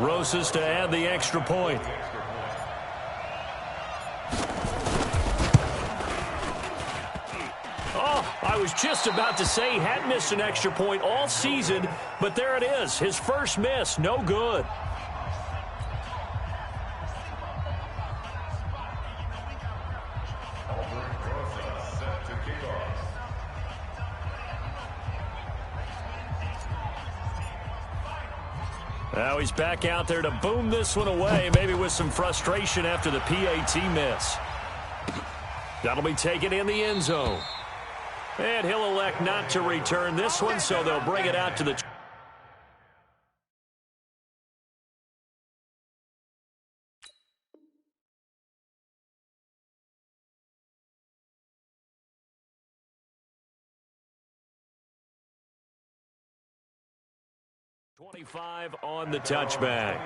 Rosas to add the extra point. Oh, I was just about to say he hadn't missed an extra point all season, but there it is. His first miss, no good. Now he's back out there to boom this one away, maybe with some frustration after the PAT miss. That'll be taken in the end zone. And he'll elect not to return this one, so they'll bring it out to the 25 on the touchback.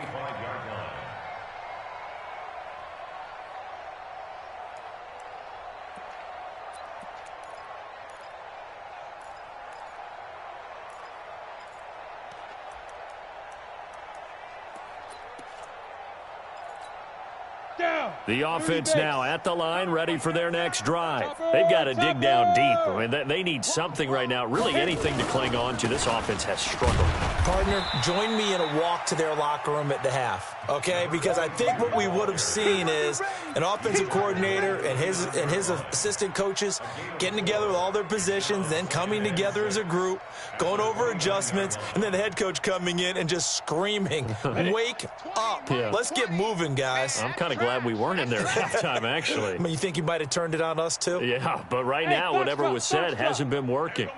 The offense now at the line, ready for their next drive. They've got to dig down deep. I mean, they need something right now, really anything to cling on to. This offense has struggled. Partner, join me in a walk to their locker room at the half, okay? Because I think what we would have seen is an offensive coordinator and his assistant coaches getting together with all their positions, then coming together as a group, going over adjustments, and then the head coach coming in and just screaming, wake up. Yeah. Let's get moving, guys. I'm kind of glad we weren't in there at halftime, actually. I mean, you think he might have turned it on us, too? Yeah, but right now, whatever was said hasn't been working.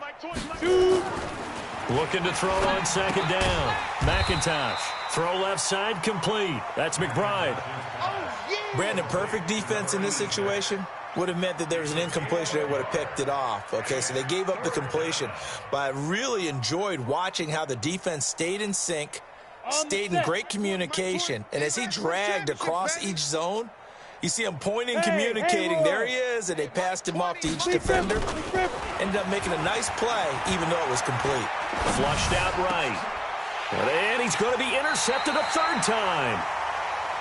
Looking to throw on second down. McIntosh. Throw left side complete. That's McBride. Brandon, perfect defense in this situation would have meant that there was an incompletion. They would have picked it off. Okay, so they gave up the completion. But I really enjoyed watching how the defense stayed in sync, stayed in great communication. And as he dragged across each zone, you see him pointing, communicating. There he is, and they passed him off to each defender. Ended up making a nice play, even though it was complete. Flushed out right. And he's going to be intercepted a third time.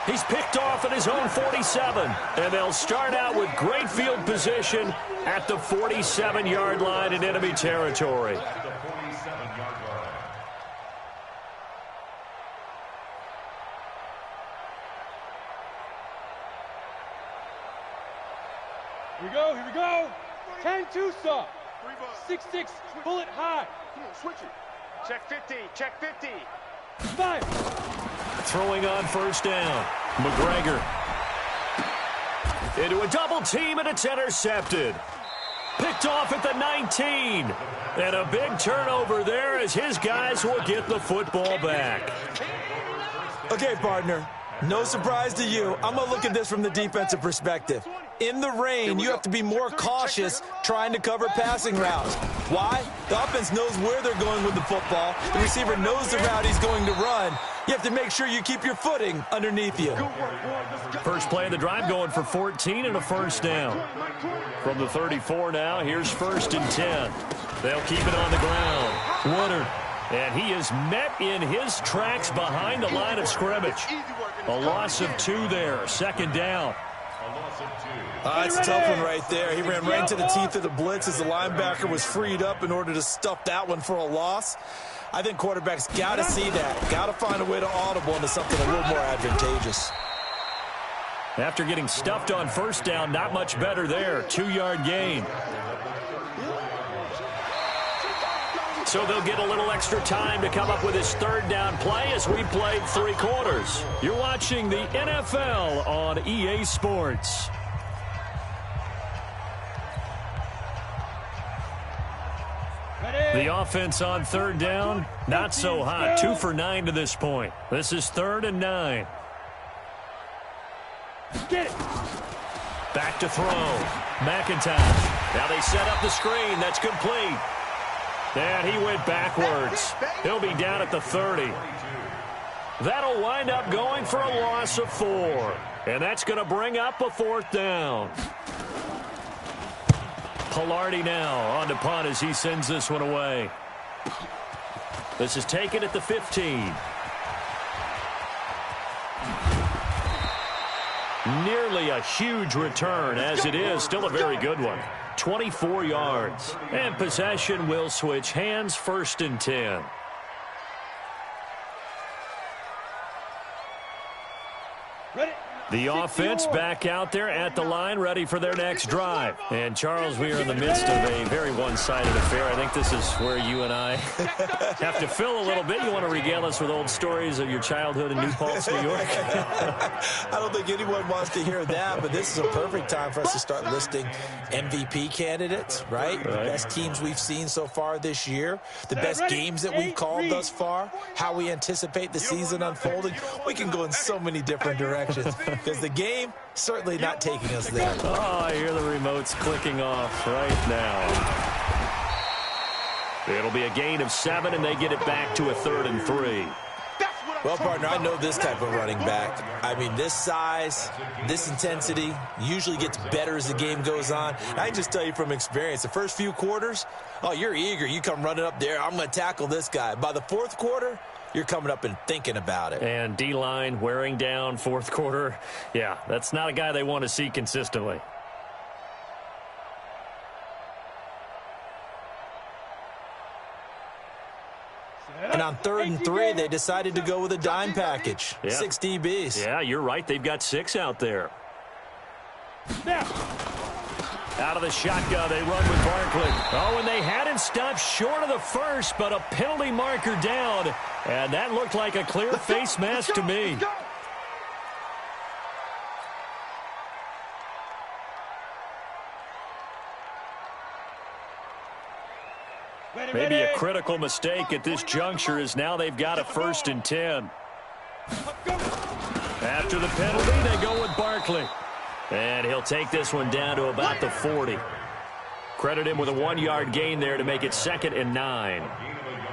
He's picked off at his own 47. And they'll start out with great field position at the 47-yard line in enemy territory. Here we go. 10-2 stop. 6-6, bullet high. Come on, switch it. Check 50, check 50. 5. Throwing on first down. McGregor. Into a double team, and it's intercepted. Picked off at the 19. And a big turnover there as his guys will get the football back. Okay, partner. No surprise to you. I'm going to look at this from the defensive perspective. In the rain, you have to be more cautious trying to cover passing routes. Why? The offense knows where they're going with the football. The receiver knows the route he's going to run. You have to make sure you keep your footing underneath you. First play of the drive going for 14 and a first down. From the 34 now, here's 1st and 10. They'll keep it on the ground. Woodard. And he is met in his tracks behind the line of scrimmage. A loss of 2 there. Second down. That's a tough one right there. He ran right into the teeth of the blitz as the linebacker was freed up in order to stuff that one for a loss. I think quarterbacks got to see that. Got to find a way to audible into something a little more advantageous. After getting stuffed on first down, not much better there. 2-yard gain. So they'll get a little extra time to come up with his third down play as we played 3 quarters. You're watching the NFL on EA Sports. The offense on third down, not so hot. 2 for 9 to this point. This is 3rd and 9. Get it. Back to throw. McIntosh. Now they set up the screen. That's complete. And he went backwards. He'll be down at the 30. That'll wind up going for a loss of 4. And that's going to bring up a 4th down. Palardy now on to punt as he sends this one away. This is taken at the 15. Nearly a huge return, as it is still a very good one. 24 yards. And possession will switch hands, 1st and 10. The offense back out there at the line, ready for their next drive. And, Charles, we are in the midst of a very one-sided affair. I think this is where you and I have to fill a little bit. You want to regale us with old stories of your childhood in New Paltz, New York? I don't think anyone wants to hear that, but this is a perfect time for us to start listing MVP candidates, right? The best teams we've seen so far this year, the best games that we've called thus far, how we anticipate the season unfolding. We can go in so many different directions. Because the game, certainly not taking us there. Oh, I hear the remotes clicking off right now. It'll be a gain of 7, and they get it back to a 3rd and 3. Well, partner, I know this type of running back. I mean, this size, this intensity usually gets better as the game goes on. And I can just tell you from experience, the first few quarters, oh, you're eager. You come running up there, I'm going to tackle this guy. By the 4th quarter, you're coming up and thinking about it. And D-line wearing down 4th quarter. Yeah, that's not a guy they want to see consistently. And on 3rd and 3, they decided to go with a dime package. Yeah. 6 DBs. Yeah, you're right. They've got 6 out there. Out of the shotgun, they run with Barkley. Oh, and they had him stopped short of the first, but a penalty marker down. And that looked like a clear face mask to me. Maybe a critical mistake at this juncture is now they've got a 1st and 10. After the penalty, they go with Barkley. And he'll take this one down to about the 40. Credit him with a 1-yard gain there to make it 2nd and 9.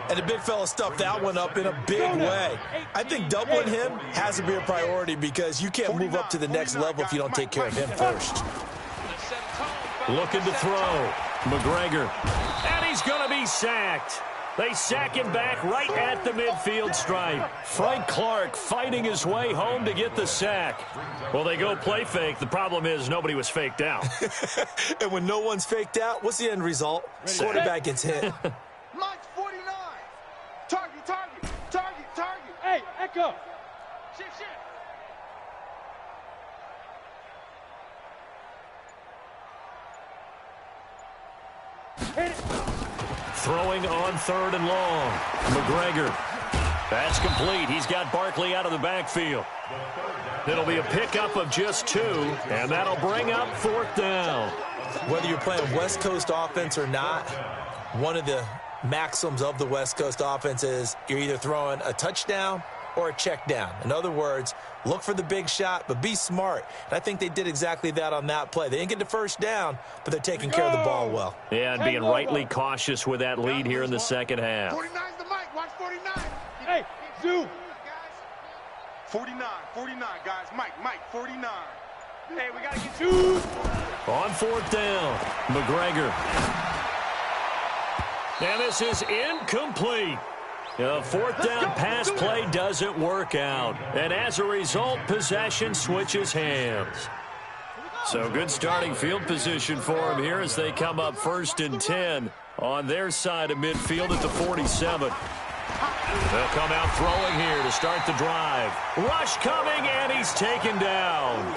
And the big fella stuffed that one up in a big way. I think doubling him has to be a priority because you can't move up to the next level if you don't take care of him first. Looking to throw. McGregor. And he's going to be sacked. They sack him back right at the midfield stripe. Frank Clark fighting his way home to get the sack. Well, they go play fake. The problem is nobody was faked out. And when no one's faked out, what's the end result? Quarterback gets hit. Mike 49. Target, target, target, target. Hey, Echo. Shift, shift. Hit it. Throwing on 3rd and long. McGregor. That's complete. He's got Barkley out of the backfield. It'll be a pickup of just 2, and that'll bring up 4th down. Whether you're playing West Coast offense or not, one of the maxims of the West Coast offense is you're either throwing a touchdown or a check down. In other words, look for the big shot, but be smart. And I think they did exactly that on that play. They didn't get the first down, but they're taking care of the ball well. Yeah, and being rightly cautious with that lead here in the second half. 49's the mic. Watch 49. Hey, Zoo. 49, 49, guys. Mike, 49. Hey, we got to get Zoo. On 4th down, McGregor. And this is incomplete. The 4th down pass play doesn't work out. And as a result, possession switches hands. So good starting field position for them here as they come up 1st and 10 on their side of midfield at the 47. They'll come out throwing here to start the drive. Rush coming, and he's taken down.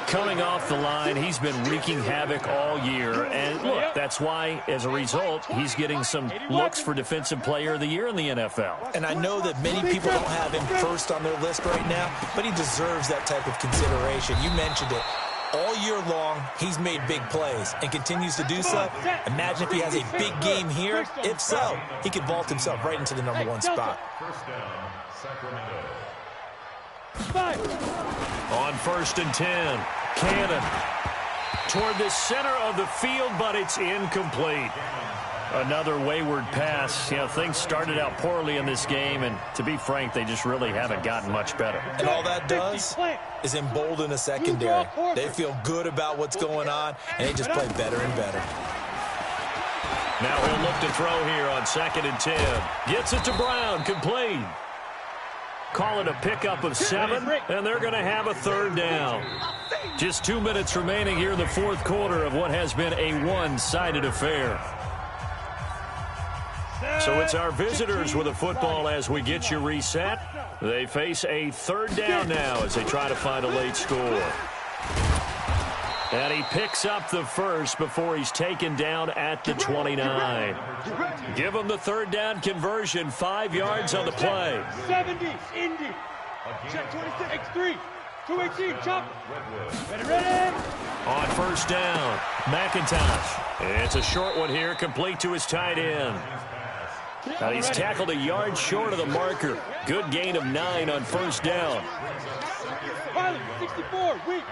Coming off the line, he's been wreaking havoc all year. And look, that's why, as a result, he's getting some looks for Defensive Player of the Year in the NFL. And I know that many people don't have him first on their list right now, but he deserves that type of consideration. You mentioned it. All year long, he's made big plays and continues to do so. Imagine if he has a big game here. If so, he could vault himself right into the #1 spot. On 1st and 10, Cannon toward the center of the field, but it's incomplete. Another wayward pass. You know, things started out poorly in this game, and to be frank, they just really haven't gotten much better. And all that does is embolden a secondary. They feel good about what's going on, and they just play better and better. Now he'll look to throw here on 2nd and 10. Gets it to Brown, complete. Call it a pickup of 7, and they're going to have a third down. Just 2 minutes remaining here in the fourth quarter of what has been a one-sided affair. So it's our visitors with a football as we get you reset. They face a third down now as they try to find a late score. And he picks up the first before he's taken down at the 29. Give him the third down conversion, 5 yards on the play. 70, Indy. Check 26, X3, 218, chop. Ready. On first down, McIntosh. It's a short one here, complete to his tight end. Now he's tackled a yard short of the marker. Good gain of 9 on first down. Pilot, 64, weak.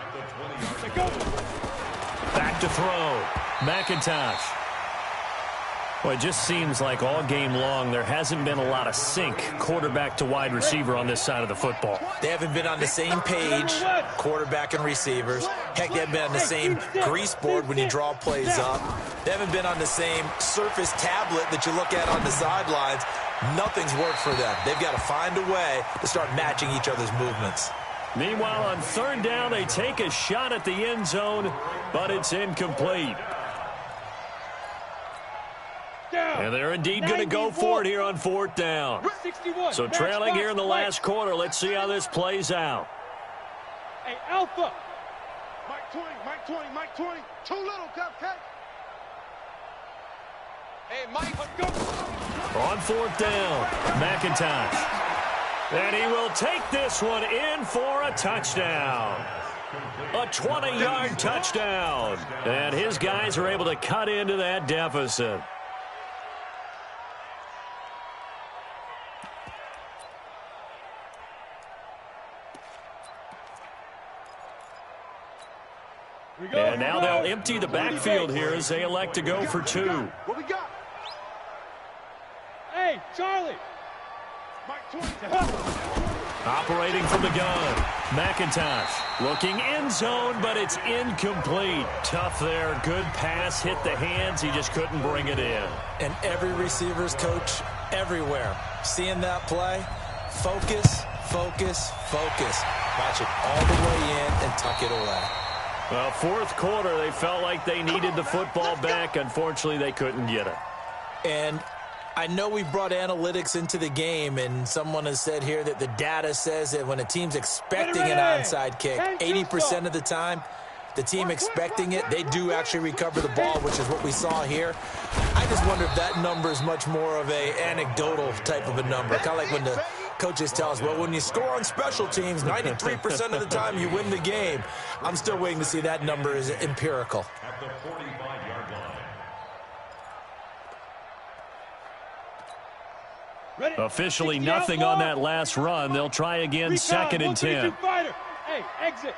Go. Back to throw. McIntosh. Well, it just seems like all game long there hasn't been a lot of sync quarterback to wide receiver on this side of the football. They haven't been on the same page, quarterback and receivers. Heck, they haven't been on the same grease board when you draw plays up. They haven't been on the same surface tablet that you look at on the sidelines. Nothing's worked for them. They've got to find a way to start matching each other's movements. Meanwhile, on third down, they take a shot at the end zone, but it's incomplete. And they're indeed going to go for it here on fourth down. So trailing here in the last quarter. Let's see how this plays out. Hey, Alpha. Mike 20, Mike 20, Mike 20. Too little, cupcake. Hey, Mike, let's go. On fourth down, McIntosh. And he will take this one in for a touchdown. A 20-yard touchdown. And his guys are able to cut into that deficit. And now they'll empty the backfield here as they elect to go for 2. What we got? Hey, Charlie. Operating from the gun, McIntosh looking end zone, but it's incomplete. Tough there. Good pass, hit the hands. He just couldn't bring it in. And every receiver's coach everywhere, seeing that play, focus, focus, focus. Watch it all the way in and tuck it away. Well, fourth quarter, they felt like they needed the football back. Unfortunately, they couldn't get it. And I know we brought analytics into the game, and someone has said here that the data says that when a team's expecting an onside kick, 80% of the time, the team expecting it, they do actually recover the ball, which is what we saw here. I just wonder if that number is much more of a anecdotal type of a number, kind of like when the coaches tell us, well, when you score on special teams, 93% of the time you win the game. I'm still waiting to see that number is empirical. Officially nothing on that last run. They'll try again, 2nd and 10. Hey, exit.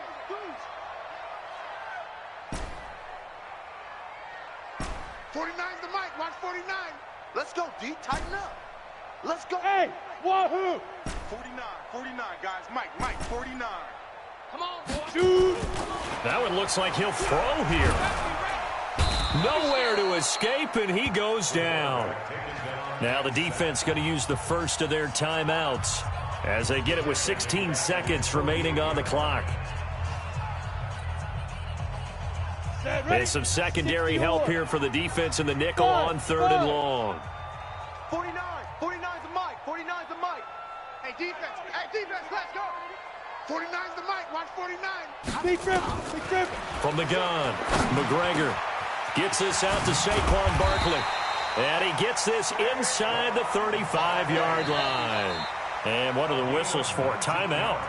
49's the mic. Watch 49. Let's go, D. Tighten up. Let's go. Hey, wahoo. 49, guys. Mike, 49. Come on, boy. Shoot. That one looks like he'll throw here. Nowhere to escape, and he goes down. Now the defense going to use the first of their timeouts as they get it with 16 seconds remaining on the clock. And some secondary help here for the defense in the nickel on 3rd and long. 49's the mic. 49's the mic. Hey, defense, let's go. 49's the mic. Watch 49. Big trip. From the gun, McGregor gets this out to Saquon Barkley. And he gets this inside the 35-yard line. And what are the whistles for? Timeout.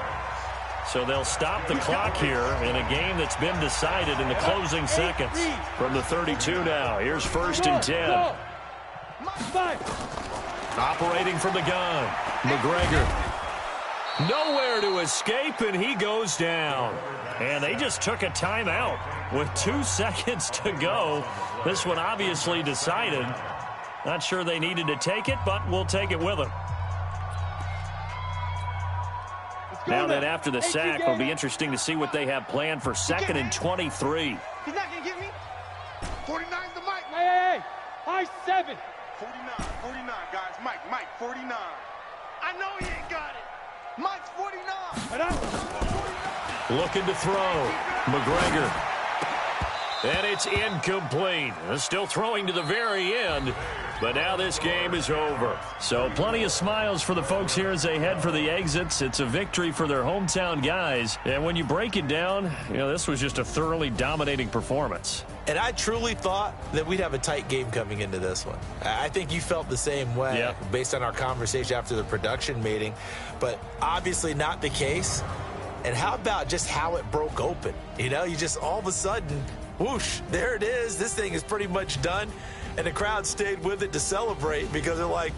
So they'll stop the clock here in a game that's been decided in the closing seconds. From the 32 now, here's 1st and 10. Operating from the gun, McGregor. Nowhere to escape, and he goes down. And they just took a timeout with 2 seconds to go. This one obviously decided. Not sure they needed to take it, but we'll take it with them. Now then, after the sack, it'll be interesting to see what they have planned for 2nd and 23. He's not going to get me. 49's the mic. Hey, high 7. 49, guys. Mike, 49. I know he ain't got it. Mike's 49. Looking to throw. McGregor. And it's incomplete. Still throwing to the very end. But now this game is over. So plenty of smiles for the folks here as they head for the exits. It's a victory for their hometown guys. And when you break it down, this was just a thoroughly dominating performance. And I truly thought that we'd have a tight game coming into this one. I think you felt the same way based on our conversation after the production meeting. But obviously not the case. And how about just how it broke open? You just all of a sudden, whoosh, there it is. This thing is pretty much done. And the crowd stayed with it to celebrate because they're like,